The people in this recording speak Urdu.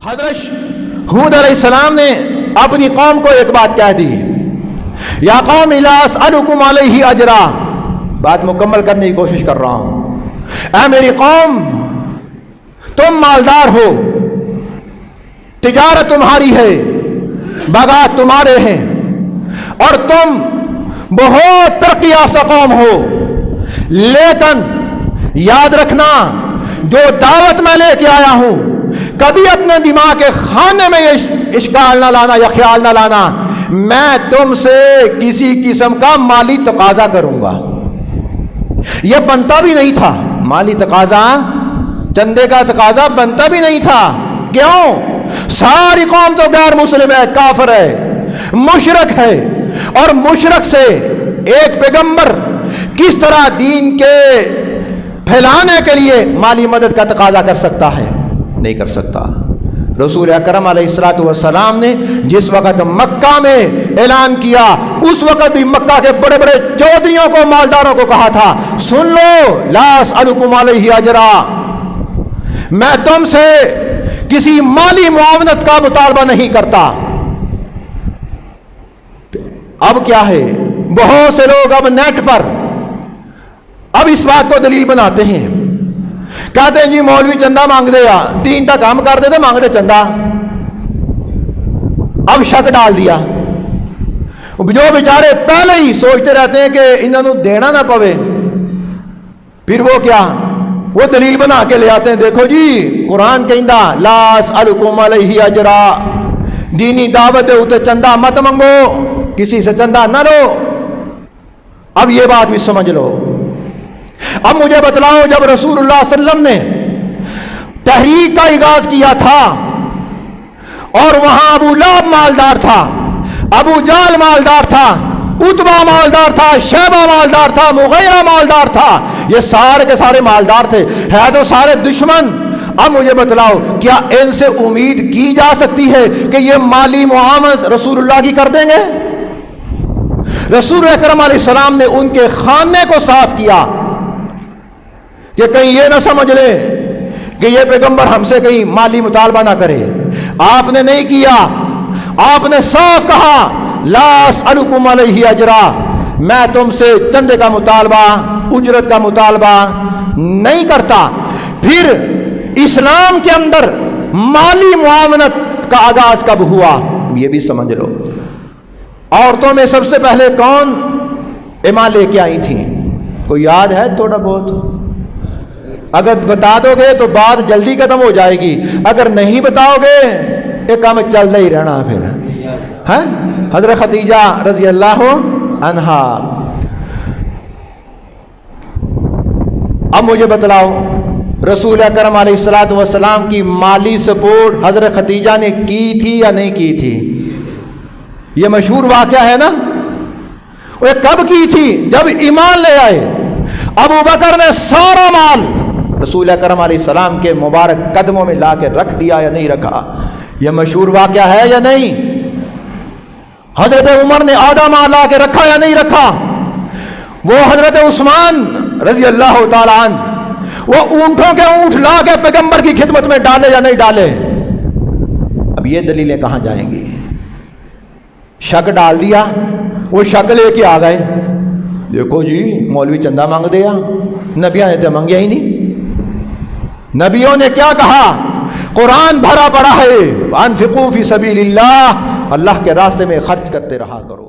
حضرت ہود علیہ السلام نے اپنی قوم کو ایک بات کہہ دی، یا قوم لا اسألکم علیہ اجرا، بات مکمل کرنے کی کوشش کر رہا ہوں، اے میری قوم تم مالدار ہو، تجارت تمہاری ہے، باغات تمہارے ہیں، اور تم بہت ترقی یافتہ قوم ہو، لیکن یاد رکھنا جو دعوت میں لے کے آیا ہوں کبھی اپنے دماغ کے خانے میں اشکال نہ لانا یا خیال نہ لانا، میں تم سے کسی قسم کا مالی تقاضا کروں گا۔ یہ بنتا بھی نہیں تھا، مالی تقاضا، چندے کا تقاضا بنتا بھی نہیں تھا۔ کیوں؟ ساری قوم تو غیر مسلم ہے، کافر ہے، مشرک ہے، اور مشرک سے ایک پیغمبر کس طرح دین کے پھیلانے کے لیے مالی مدد کا تقاضا کر سکتا ہے؟ نہیں کر سکتا۔ رسول اکرم علیہ الصلوۃ والسلام نے جس وقت مکہ میں اعلان کیا، اس وقت بھی مکہ کے بڑے بڑے چودھریوں کو، مالداروں کو کہا تھا، سن لو، لا اسألکم علیہ اجرا، میں تم سے کسی مالی معاونت کا مطالبہ نہیں کرتا۔ اب کیا ہے، بہت سے لوگ اب نیٹ پر اب اس بات کو دلیل بناتے ہیں، کہتے ہیں جی مولوی چندہ مانگ دے، یا 3 تا کام کر دے تو مانگ دے چندہ۔ اب شک ڈال دیا، جو بیچارے پہلے ہی سوچتے رہتے ہیں کہ انہوں دینا نہ پوے، پھر وہ کیا، وہ دلیل بنا کے لے آتے ہیں، دیکھو جی قرآن کہندا لا اسألکم علیہ اجرا، دینی دعوت ہے اتنے چندہ مت منگو، کسی سے چندہ نہ لو۔ اب یہ بات بھی سمجھ لو۔ اب مجھے بتلاؤ، جب رسول اللہ صلی اللہ علیہ وسلم نے تحریک کا آغاز کیا تھا اور وہاں ابو لہب مالدار تھا، ابو جہل مالدار تھا، عتبہ مالدار تھا، شیبہ مالدار تھا، مغیرہ مالدار تھا، یہ سارے کے سارے مالدار تھے، ہے تو سارے دشمن۔ اب مجھے بتلاؤ، کیا ان سے امید کی جا سکتی ہے کہ یہ مالی معاونت رسول اللہ کی کر دیں گے؟ رسول اکرم علیہ السلام نے ان کے خانے کو صاف کیا کہ کہیں یہ نہ سمجھ لے کہ یہ پیغمبر ہم سے کہیں مالی مطالبہ نہ کرے۔ آپ نے نہیں کیا، آپ نے صاف کہا لا اسألکم علیہ اجرا، میں تم سے چندے کا مطالبہ، اجرت کا مطالبہ نہیں کرتا۔ پھر اسلام کے اندر مالی معاونت کا آغاز کب ہوا، یہ بھی سمجھ لو۔ عورتوں میں سب سے پہلے کون ایمان لے کے آئی تھیں؟ کوئی یاد ہے تھوڑا بہت؟ اگر بتا دو گے تو بات جلدی ختم ہو جائے گی، اگر نہیں بتاؤ گے یہ کام چلتا ہی رہنا پھر ہے۔ حضرت خدیجہ رضی اللہ عنہا۔ اب مجھے بتلاؤ، رسول اکرم علیہ الصلوۃ والسلام کی مالی سپورٹ حضرت خدیجہ نے کی تھی یا نہیں کی تھی؟ یہ مشہور واقعہ ہے نا۔ وہ کب کی تھی؟ جب ایمان لے آئے۔ ابو بکر نے سارا مال رسول اکرم علیہ السلام کے مبارک قدموں میں لا کے رکھ دیا یا نہیں رکھا؟ یہ مشہور واقعہ ہے یا نہیں؟ حضرت عمر نے آدھا مال لا کے رکھا یا نہیں رکھا؟ وہ حضرت عثمان رضی اللہ تعالیٰ عنہ وہ اونٹوں کے اونٹ لا کے پیغمبر کی خدمت میں ڈالے یا نہیں ڈالے؟ اب یہ دلیلیں کہاں جائیں گی؟ شک ڈال دیا، وہ شک لے کے آ گئے، دیکھو جی مولوی چندہ مانگ دیا، نبیوں نے تو مانگیا ہی نہیں۔ نبیوں نے کیا کہا؟ قرآن بھرا پڑا ہے، انفقوا فی سبیل اللہ، اللہ کے راستے میں خرچ کرتے رہا کرو۔